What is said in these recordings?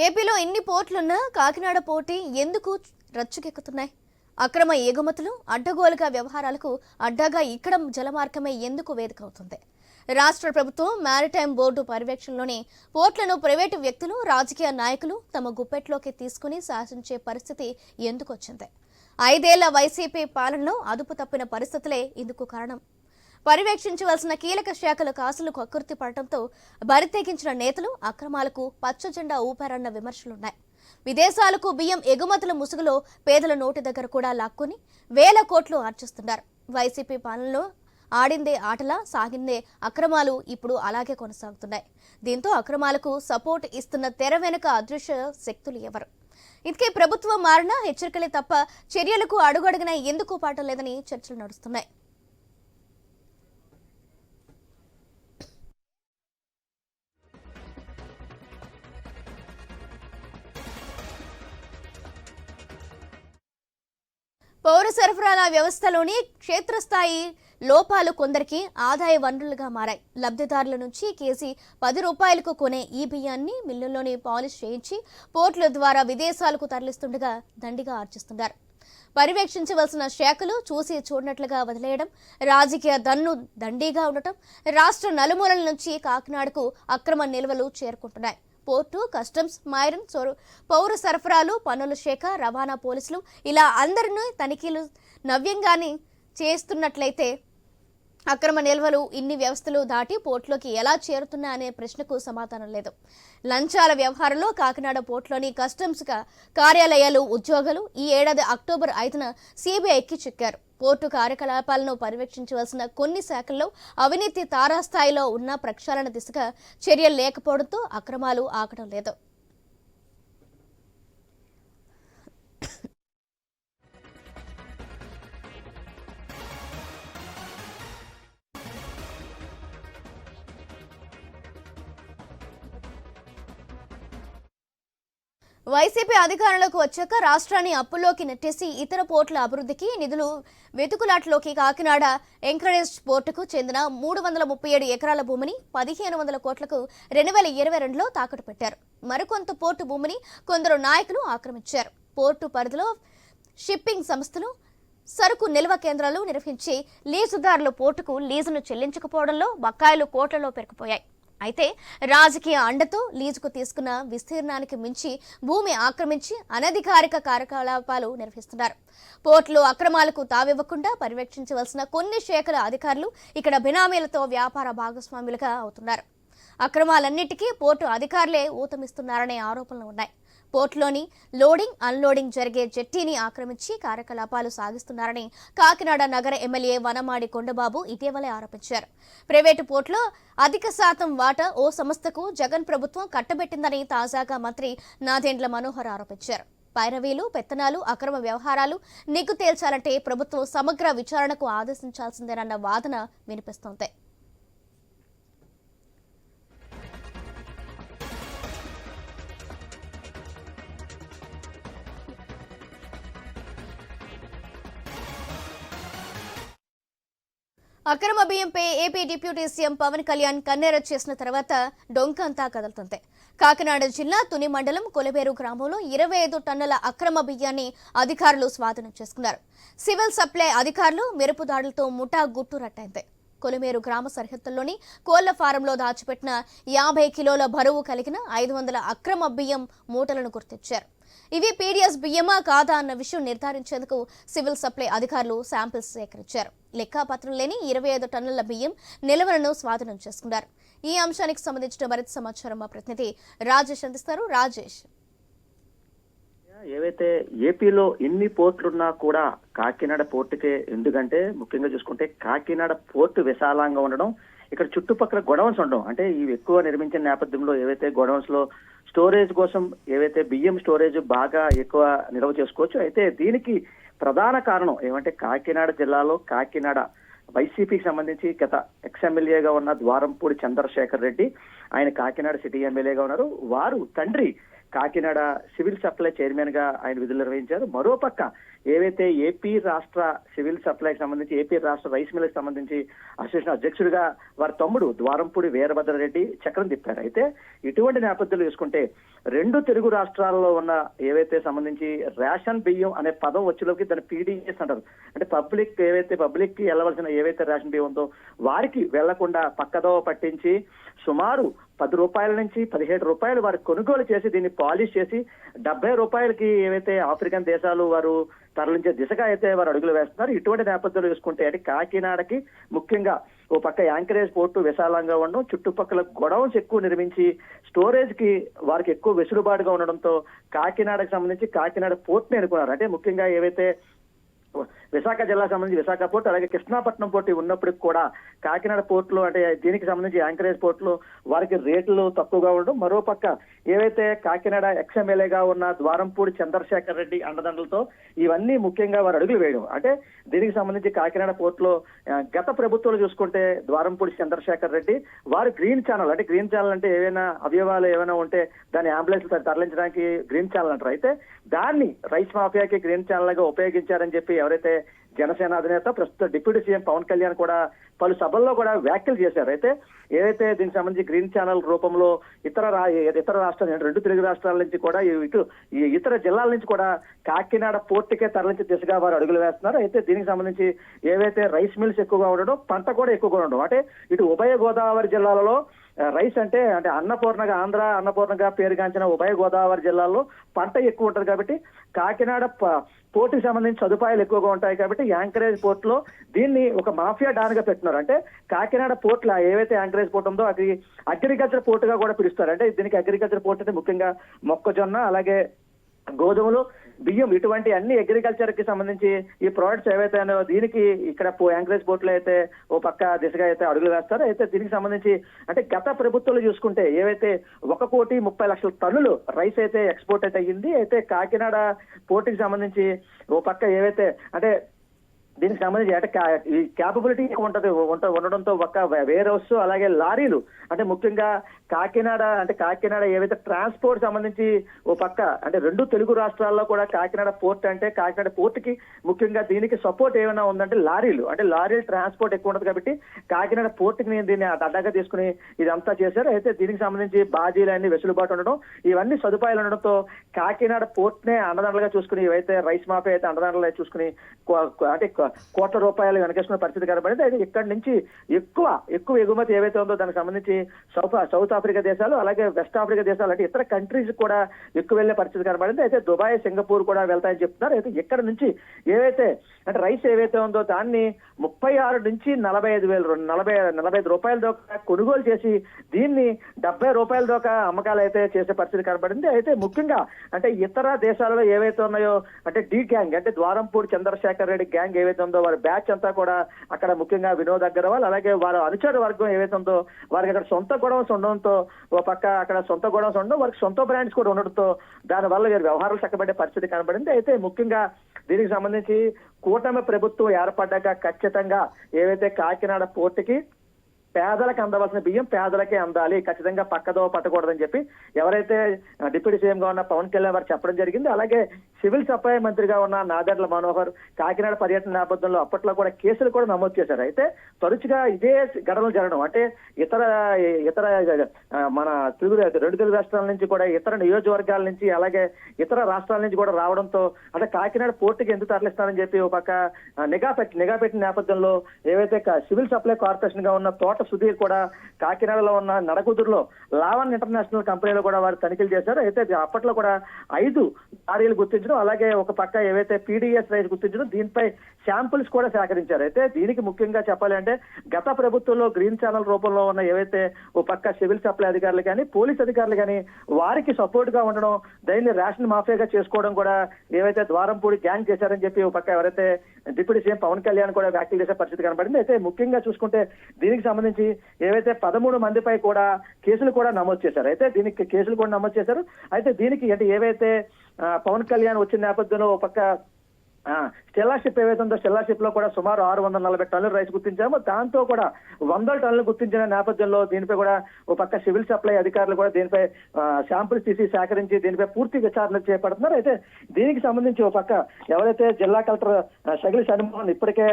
ఏపీలో ఎన్ని పోర్టులున్నా కాకినాడ పోర్టు ఎందుకు రచ్చుకెక్కుతున్నాయి? అక్రమ ఎగుమతులు, అడ్డగోలుగా వ్యవహారాలకు అడ్డాగా ఇక్కడ జలమార్గమే ఎందుకు వేదిక అవుతుంది? రాష్ట్ర ప్రభుత్వం మారిటైమ్ బోర్డు పర్యవేక్షణలోనే పోర్టులను ప్రైవేటు వ్యక్తులు, రాజకీయ నాయకులు తమ గుప్పెట్లోకి తీసుకుని శాసించే పరిస్థితి ఎందుకు వచ్చింది? 5 ఏళ్ల వైసీపీ పాలనలో అదుపు తప్పిన పరిస్థితులే ఇందుకు కారణం. పర్యవేక్షించవలసిన కీలక శాఖల కాసులు కక్కుర్తి పడటంతో బరితెగించిన నేతలు అక్రమాలకు పచ్చజెండా ఊపారన్న విమర్శలున్నాయి. విదేశాలకు బియ్యం ఎగుమతుల ముసుగులో పేదల నోటి దగ్గర కూడా లాక్కుని వేల కోట్లు ఆర్జిస్తున్నారు. వైసీపీ పాలనలో ఆడిందే ఆటలా సాగిందే అక్రమాలు ఇప్పుడు అలాగే కొనసాగుతున్నాయి. దీంతో అక్రమాలకు సపోర్ట్ ఇస్తున్న తెర వెనుక అదృశ్య శక్తులు ఎవరు? ఇందుకే ప్రభుత్వం మారినా హెచ్చరికలే తప్ప చర్యలకు అడుగడుగున ఎందుకు పాటం లేదని చర్చలు నడుస్తున్నాయి. పౌర సరఫరాల వ్యవస్థలోని క్షేత్రస్థాయి లోపాలు కొందరికి ఆదాయ వనరులుగా మారాయి. లబ్ధిదారుల నుంచి కేజీ 10 రూపాయలకు కొనే ఈ బియ్యాన్ని మిల్లుల్లోని పాలిష్ చేయించి పోర్టుల ద్వారా విదేశాలకు తరలిస్తుండగా దండిగా ఆర్జిస్తున్నారు. పర్యవేక్షించవలసిన శాఖలు చూసి చూడనట్లుగా వదిలేయడం, రాజకీయ దన్ను దండిగా ఉండటం, రాష్ట్ర నలుమూలల నుంచి కాకినాడకు అక్రమ నిల్వలు చేరుకుంటున్నాయి. పోర్టు, కస్టమ్స్, మైరన్, పౌర సరఫరాలు, పన్నుల శాఖ, రవాణా, పోలీసులు ఇలా అందరినీ తనిఖీలు నవ్యంగానే చేస్తున్నట్లయితే అక్రమ నిల్వలు ఇన్ని వ్యవస్థలు దాటి పోర్టులోకి ఎలా చేరుతున్నాయనే ప్రశ్నకు సమాధానం లేదు. లంచాల వ్యవహారంలో కాకినాడ పోర్టులోని కస్టమ్స్ కార్యాలయాలు ఉద్యోగులు ఈ ఏడాది అక్టోబర్ 5న సిబిఐకి చిక్కారు. పోర్టు కార్యకలాపాలను పర్యవేక్షించవలసిన కొన్ని శాఖల్లో అవినీతి తారాస్థాయిలో ఉన్న ప్రక్షాళన దిశగా చర్యలు లేకపోవడంతో అక్రమాలు ఆగడం లేదు. వైసీపీ అధికారంలోకి వచ్చాక రాష్ట్రాన్ని అప్పుల్లోకి నెట్టేసి ఇతర పోర్టుల అభివృద్ధికి నిధులు వెతుకులాట్లోకి కాకినాడ ఎంకరేజ్ పోర్టుకు చెందిన 337 ఎకరాల భూమిని 1500 కోట్లకు 2022లో తాకట్టు పెట్టారు. మరికొంత పోర్టు భూమిని కొందరు నాయకులు ఆక్రమించారు. పోర్టు పరిధిలో షిప్పింగ్ సంస్థలు సరుకు నిల్వ కేంద్రాలు నిర్వహించి లీజుదారులు పోర్టుకు లీజును చెల్లించకపోవడంలో బకాయిలు కోట్లలో పెరిగిపోయాయి. అయితే రాజకీయ అండతో లీజుకు తీసుకున్న విస్తీర్ణానికి మించి భూమి ఆక్రమించి అనధికారిక కార్యకలాపాలు నిర్వహిస్తున్నారు. పోర్టులో అక్రమాలకు తావివ్వకుండా పర్యవేక్షించవలసిన కొన్ని శాఖల అధికారులు ఇక్కడ బినామీలతో వ్యాపార భాగస్వాములుగా అవుతున్నారు. అక్రమాలన్నిటికీ పోర్టు అధికారులే ఊతమిస్తున్నారనే ఆరోపణలు ఉన్నాయి. పోర్టులోని లోడింగ్, అన్లోడింగ్ జరిగే జెట్టీని ఆక్రమించి కార్యకలాపాలు సాగిస్తున్నారని కాకినాడ నగర ఎమ్మెల్యే వనమాడి కొండబాబు ఇటీవలే ఆరోపించారు. ప్రైవేటు పోర్టులో అధిక శాతం వాటా ఓ సంస్థకు జగన్ ప్రభుత్వం కట్టబెట్టిందని తాజాగా మంత్రి నాదెండ్ల మనోహర్ ఆరోపించారు. పైరవీలు, పెత్తనాలు, అక్రమ వ్యవహారాలు నిగ్గు తేల్చాలంటే ప్రభుత్వం సమగ్ర విచారణకు ఆదేశించాల్సిందేనన్న వాదన వినిపిస్తోంది. అక్రమ బియ్యంపై AP deputy CM Pawan Kalyan కన్నెర చేసిన తర్వాత డొంకంతా కదులుతుంది. కాకినాడ జిల్లా తుని మండలం కొలబేరు గ్రామంలో 25 టన్నుల అక్రమ బియ్యాన్ని అధికారులు స్వాధీనం చేసుకున్నారు. సివిల్ సప్లై అధికారులు మెరుపు దాడులతో ముఠా గుట్టు రట్టయింది. కొలమేరు గ్రామ సరిహద్దుల్లోని కోళ్ల ఫారంలో దాచిపెట్టిన 50 కిలోల బరువు కలిగిన 500 అక్రమ బియ్యం మూటలను గుర్తించారు. ఇవి పీడీఎస్ బియ్యమా కాదా అన్న విషయం నిర్ధారించేందుకు సివిల్ సప్లై అధికారులు శాంపిల్స్ సేకరించారు. లెక్కాపత్రం లేని 25 టన్నుల బియ్యం నిల్వలను స్వాధీనం చేసుకున్నారు. ఈ అంశానికి సంబంధించిన మరింత సమాచారం మా ప్రతినిధి రాజేష్ అందిస్తారు. రాజేష్, ఏవైతే ఏపీలో ఎన్ని పోర్టులున్నా కూడా కాకినాడ పోర్టుకే, ఎందుకంటే ముఖ్యంగా చూసుకుంటే కాకినాడ పోర్టు విశాలంగా ఉండడం, ఇక్కడ చుట్టుపక్కల గొడౌన్స్ ఉండడం, అంటే ఇవి ఎక్కువ నిర్మించిన నేపథ్యంలో ఏవైతే గొడౌన్స్ లో స్టోరేజ్ కోసం ఏవైతే బియ్యం స్టోరేజ్ బాగా ఎక్కువ నిల్వ చేసుకోవచ్చు. అయితే దీనికి ప్రధాన కారణం ఏమంటే కాకినాడ జిల్లాలో కాకినాడ వైసీపీకి సంబంధించి గత ఎమ్మెల్యేగా ఉన్న ద్వారంపూడి చంద్రశేఖర్ రెడ్డి, ఆయన కాకినాడ సిటీ ఎమ్మెల్యేగా ఉన్నారు. వారు తండ్రి కాకినాడ సివిల్ సప్లై చైర్మన్ గా ఆయన విధులు నిర్వహించారు. మరోపక్క ఏవైతే ఏపీ రాష్ట్ర సివిల్ సప్లైకి సంబంధించి ఏపీ రాష్ట్ర రైస్ మిల్కి సంబంధించి అసోసియేషన్ అధ్యక్షుడిగా వారి తమ్ముడు ద్వారంపూడి వీరభద్రరెడ్డి చక్రం తిప్పారు. అయితే ఇటువంటి నేపథ్యంలో చూసుకుంటే రెండు తెలుగు రాష్ట్రాల్లో ఉన్న ఏవైతే సంబంధించి రేషన్ బియ్యం అనే పదం వచ్చేలోకి దాన్ని పీడీఎస్ అంటారు. అంటే పబ్లిక్ కి వెళ్ళవలసిన ఏవైతే రేషన్ బియ్యం ఉందో వారికి వెళ్లకుండా పక్కదో పట్టించి సుమారు 10 రూపాయల నుంచి 17 రూపాయలు వారు కొనుగోలు చేసి దీన్ని పాలిష్ చేసి 70 రూపాయలకి ఏవైతే ఆఫ్రికన్ దేశాలు వారు తరలించే దిశగా అయితే వారు అడుగులు వేస్తున్నారు. ఇటువంటి నేపథ్యంలో చూసుకుంటే అంటే కాకినాడకి ముఖ్యంగా ఓ పక్క యాంకరేజ్ పోర్టు విశాలంగా ఉండడం, చుట్టుపక్కల గొడౌన్స్ ఎక్కువ నిర్మించి స్టోరేజ్ కి వారికి ఎక్కువ వెసులుబాటుగా ఉండడంతో కాకినాడకు సంబంధించి కాకినాడ పోర్ట్ ని అనుకున్నారు. అంటే ముఖ్యంగా ఏవైతే విశాఖ జిల్లాకు సంబంధించి విశాఖ పోర్టు అలాగే కృష్ణాపట్నం పోర్టు ఉన్నప్పటికి కూడా కాకినాడ పోర్టులో అంటే దీనికి సంబంధించి యాంకరేజ్ పోర్టులో వారికి రేట్లు తక్కువగా ఉండడం, మరోపక్క ఏవైతే కాకినాడ ఎక్స్ఎమ్మెల్యేగా ఉన్న ద్వారంపూడి చంద్రశేఖర్ రెడ్డి అండదండలతో ఇవన్నీ ముఖ్యంగా వారు అడుగులు వేయడం. అంటే దీనికి సంబంధించి కాకినాడ పోర్టులో గత ప్రభుత్వాలు చూసుకుంటే ద్వారంపూడి చంద్రశేఖర్ రెడ్డి వారు గ్రీన్ ఛానల్ అంటే ఏవైనా అవయవాలు ఏమైనా ఉంటే దాన్ని అంబులెన్స్ తరలించడానికి గ్రీన్ ఛానల్ అంటారు. అయితే దాన్ని రైస్ మాఫియాకి గ్రీన్ ఛానల్ గా ఉపయోగించారని చెప్పి ఎవరైతే జనసేన అధినేత ప్రస్తుత డిప్యూటీ సీఎం పవన్ కళ్యాణ్ కూడా పలు సభల్లో కూడా వ్యాఖ్యలు చేశారు. అయితే ఏదైతే దీనికి సంబంధించి గ్రీన్ ఛానల్ రూపంలో ఇతర రాష్ట్రాలు రెండు తెలుగు రాష్ట్రాల నుంచి కూడా ఇతర జిల్లాల నుంచి కూడా కాకినాడ పోర్టుకే తరలించే దిశగా వారు అడుగులు వేస్తున్నారు. అయితే దీనికి సంబంధించి ఏవైతే రైస్ మిల్స్ ఎక్కువగా ఉండడం, పంట కూడా ఎక్కువగా ఉండడం, అంటే ఇటు ఉభయ గోదావరి జిల్లాలలో రైస్ అంటే ఆంధ్ర అన్నపూర్ణగా పేరుగాంచిన ఉభయ గోదావరి జిల్లాల్లో పంట ఎక్కువ ఉంటుంది కాబట్టి కాకినాడ పోర్టుకి సంబంధించి సదుపాయాలు ఎక్కువగా ఉంటాయి కాబట్టి యాంకరేజ్ పోర్ట్ లో దీన్ని ఒక మాఫియా డాన్ గా పెట్టినారు. అంటే కాకినాడ పోర్ట్ లో ఏవైతే యాంకరేజ్ పోర్ట్ ఉందో అది అగ్రికల్చర్ పోర్ట్ గా కూడా పిలుస్తారు. అంటే దీనికి అగ్రికల్చర్ పోర్ట్ అంటే ముఖ్యంగా మొక్కజొన్న అలాగే గోధుమలు బియ్యం ఇటువంటి అన్ని అగ్రికల్చర్ కి సంబంధించి ఈ ప్రోడక్ట్స్ ఏవైతే దీనికి ఇక్కడ యాంకరేజ్ పోర్ట్ లో అయితే ఓ పక్క దిశగా అయితే అడుగులు వేస్తారు. అయితే దీనికి సంబంధించి అంటే గత ప్రభుత్వాలు చూసుకుంటే ఏవైతే 1,30,00,000 టన్నులు రైస్ అయితే ఎక్స్పోర్ట్ అయితే అయ్యింది. అయితే కాకినాడ పోర్టుకి సంబంధించి ఓ పక్క ఏవైతే అంటే దీనికి సంబంధించి అంటే ఈ క్యాపబిలిటీ ఉండడంతో ఒక వేర్ హౌస్ అలాగే లారీలు అంటే ముఖ్యంగా కాకినాడ ఏవైతే ట్రాన్స్పోర్ట్ సంబంధించి ఓ పక్క అంటే రెండు తెలుగు రాష్ట్రాల్లో కూడా కాకినాడ పోర్ట్ అంటే కాకినాడ పోర్ట్ కి ముఖ్యంగా దీనికి సపోర్ట్ ఏమైనా ఉందంటే లారీలు ట్రాన్స్పోర్ట్ ఎక్కువ ఉండదు కాబట్టి కాకినాడ పోర్ట్ కి దీన్ని అడ్డగా తీసుకుని ఇదంతా చేశారు. అయితే దీనికి సంబంధించి బాజీలు అన్ని వెసులుబాటు ఉండడం ఇవన్నీ సదుపాయాలు ఉండడంతో కాకినాడ పోర్ట్ నే అండదండలుగా చూసుకుని ఏవైతే రైస్ మాఫియా అయితే అండదండలుగా చూసుకుని అంటే కోట్ల రూపాయలు వెనకేసుకున్న పరిస్థితి కనబడింది. అయితే ఇక్కడి నుంచి ఎక్కువ ఎగుమతి ఏవైతే ఉందో దానికి సంబంధించి సౌత్ ఆఫ్రికా దేశాలు అలాగే వెస్ట్ ఆఫ్రికా దేశాలు అంటే ఇతర కంట్రీస్ కూడా ఎక్కువ వెళ్లే పరిస్థితి కనబడింది. అయితే దుబాయ్ సింగపూర్ కూడా వెళ్తాయని చెప్తున్నారు. అయితే ఇక్కడ నుంచి ఏవైతే అంటే రైస్ ఏవైతే ఉందో దాన్ని 36 నుంచి 45 రూపాయల దాకా కొనుగోలు చేసి దీన్ని 70 రూపాయల దాకా అమ్మకాలు అయితే చేసే పరిస్థితి కనబడింది. అయితే ముఖ్యంగా అంటే ఇతర దేశాలలో ఏవైతే ఉన్నాయో అంటే డి గ్యాంగ్ అంటే ద్వారంపూడి చంద్రశేఖర్ రెడ్డి గ్యాంగ్ ఏవైతే ఉందో వారి బ్యాచ్ అంతా కూడా అక్కడ ముఖ్యంగా వినోద్ అగర్వాల్ అలాగే వారి అనుచర వర్గం ఏవైతే ఉందో వారికి అక్కడ సొంత గొడవన్స్ ఉండడంతో ఓ పక్క అక్కడ సొంత గొడవన్స్ ఉండడం వారికి సొంత బ్రాండ్స్ కూడా ఉండడంతో దానివల్ల వీరి వ్యవహారాలు చక్కబడే పరిస్థితి కనబడింది. అయితే ముఖ్యంగా దీనికి సంబంధించి కూటమి ప్రభుత్వం ఏర్పడ్డాక ఖచ్చితంగా ఏవైతే కాకినాడ పోర్టుకి పేదలకు అందవలసిన బియ్యం పేదలకే అందాలి, ఖచ్చితంగా పక్కదో పట్టకూడదని చెప్పి ఎవరైతే డిప్యూటీ సీఎం గా ఉన్న పవన్ కళ్యాణ్ వారు చెప్పడం జరిగింది. అలాగే సివిల్ సప్లై మంత్రిగా ఉన్న నాదెండ్ల మనోహర్ కాకినాడ పర్యటన నేపథ్యంలో అప్పట్లో కూడా కేసులు కూడా నమోదు చేశారు. అయితే తరచుగా ఇదే ఘటనలు జరగడం అంటే ఇతర మన రెండు తెలుగు రాష్ట్రాల నుంచి కూడా ఇతర నియోజకవర్గాల నుంచి అలాగే ఇతర రాష్ట్రాల నుంచి కూడా రావడంతో అంటే కాకినాడ పోర్టుకి ఎందుకు తరలిస్తారని చెప్పి ఒక పక్క నిఘా పెట్టిన నేపథ్యంలో ఏవైతే సివిల్ సప్లై కార్పొరేషన్ గా ఉన్న తోట సుధీర్ కూడా కాకినాడలో ఉన్న నడకుదురులో లావణ్ ఇంటర్నేషనల్ కంపెనీలో కూడా వారు తనిఖీలు చేశారు. అయితే అప్పట్లో కూడా 5 లారీలు గుర్తించడం అలాగే ఒక పక్క ఏవైతే పీడీఎస్ రైస్ గుర్తించడం దీనిపై శాంపుల్స్ కూడా సేకరించారు. అయితే దీనికి ముఖ్యంగా చెప్పాలి అంటే గత ప్రభుత్వంలో గ్రీన్ ఛానల్ రూపంలో ఉన్న ఏవైతే ఓ పక్క సివిల్ సప్లై అధికారులు కానీ పోలీస్ అధికారులు కానీ వారికి సపోర్ట్ గా ఉండడం దాన్ని రేషన్ మాఫియాగా చేసుకోవడం కూడా ఏవైతే ద్వారంపూడి గ్యాంగ్ చేశారని చెప్పి ఒక పక్క ఎవరైతే డిప్యూటీ సీఎం పవన్ కళ్యాణ్ కూడా వ్యాఖ్యలు చేసే పరిస్థితి కనబడింది. అయితే ముఖ్యంగా చూసుకుంటే దీనికి సంబంధించి ఏవైతే 13 మందిపై కూడా కేసులు కూడా నమోదు చేశారు. అయితే దీనికి కేసులు కూడా నమోదు చేశారు. అయితే దీనికి అంటే ఏవైతే పవన్ కళ్యాణ్ వచ్చిన నేపథ్యంలో ఒక పక్క స్టెల్లాషిప్ ఏవైతే ఉందో స్టెల్లాషిప్ లో కూడా సుమారు 640 టన్నుల రైస్ గుర్తించాము. దాంతో కూడా 100 టన్నులు గుర్తించిన నేపథ్యంలో దీనిపై కూడా ఓ పక్క సివిల్ సప్లై అధికారులు కూడా దీనిపై శాంపుల్స్ తీసి సేకరించి దీనిపై పూర్తి విచారణ చేపడుతున్నారు. అయితే దీనికి సంబంధించి ఓ పక్క ఎవరైతే జిల్లా కలెక్టర్ షగిల్ షణ్మోహన్ ఇప్పటికే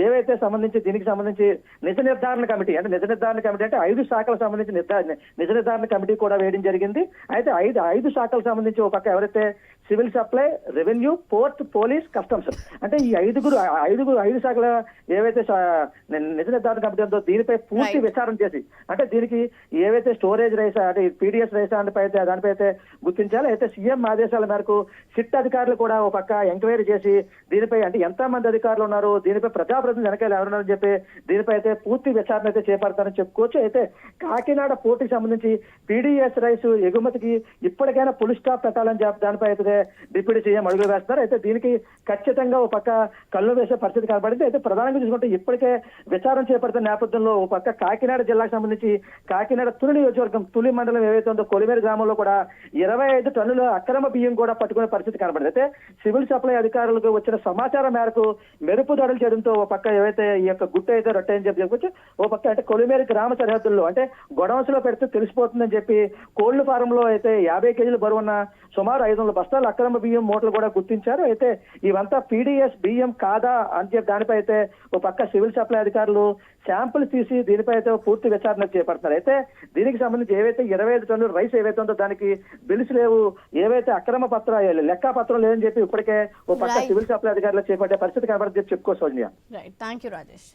ఏవైతే సంబంధించి దీనికి సంబంధించి నిజ నిర్ధారణ కమిటీ అంటే 5 శాఖలకు సంబంధించి నిజ నిర్ధారణ కమిటీ కూడా వేయడం జరిగింది. అయితే ఐదు శాఖలకు సంబంధించి ఓ పక్క ఎవరైతే civil supply, revenue, port, police, customs అంటే ఈ ఐదు శాఖల ఏవైతే నిజ నిర్ధారణ కమిటీ ఉందో దీనిపై పూర్తి విచారణ చేసి అంటే దీనికి ఏవైతే స్టోరేజ్ రైస్ అంటే పీడిఎస్ రైస్ దానిపై అయితే గుర్తించాలి. అయితే సీఎం ఆదేశాల మేరకు సిట్ అధికారులు కూడా ఒక పక్క ఎంక్వైరీ చేసి దీనిపై అంటే ఎంత మంది అధికారులు ఉన్నారు, దీనిపై ప్రజాప్రతినిధులు వెనకాల ఎవరున్నారని చెప్పి దీనిపై అయితే పూర్తి విచారణ అయితే చేపడతారని చెప్పుకోవచ్చు. అయితే కాకినాడ పోర్టుకి సంబంధించి పీడిఎస్ రైస్ ఎగుమతికి ఇప్పటికైనా ఫుల్ స్టాప్ పెట్టాలని చెప్పి దానిపై అయితే డిప్యూటీ సీఎం అడుగులు వేస్తున్నారు. అయితే దీనికి ఖచ్చితంగా ఓ పక్క కళ్ళు వేసే పరిస్థితి కనబడింది. అయితే ప్రధానంగా చూసుకుంటే ఇప్పటికే విచారణ చేపడుతున్న నేపథ్యంలో ఓ పక్క కాకినాడ జిల్లాకు సంబంధించి కాకినాడ తులి నియోజకవర్గం తులి మండలం ఏవైతే ఉందో కొలిమేరు గ్రామంలో కూడా 25 టన్నుల అక్రమ బియ్యం కూడా పట్టుకునే పరిస్థితి కనబడింది. అయితే సివిల్ సప్లై అధికారులకు వచ్చిన సమాచారం మేరకు మెరుపు దాడులు చేయడంతో ఓ పక్క ఏవైతే ఈ యొక్క గుట్ట అయితే రొట్టె అని చెప్పి ఓ పక్క అంటే కొలిమేరు గ్రామ సరిహద్దుల్లో అంటే గొడవన్స్ లో పెడితే తెలిసిపోతుందని చెప్పి కోళ్ల ఫారంలో అయితే 50 కేజీలు బరువున్న సుమారు 500 బస్తాలు అక్రమ బియ్యం మూటలు కూడా గుర్తించారు. అయితే ఇవంతా పీడిఎస్ బియ్యం కాదా అని చెప్పి దానిపై అయితే ఓ పక్క సివిల్ సప్లై అధికారులు శాంపుల్స్ తీసి దీనిపై అయితే పూర్తి విచారణ చేపడుతున్నారు. అయితే దీనికి సంబంధించి ఏవైతే 25 టన్నుల రైస్ ఏవైతే ఉందో దానికి బిల్స్ లేవు, ఏవైతే అక్రమ పత్రం లెక్క పత్రం లేదని చెప్పి ఇప్పటికే ఓ పక్క సివిల్ సప్లై అధికారులు చేపట్టే పరిస్థితి కనబడి చెప్పుకోవచ్చు. Right, thank you Rajesh.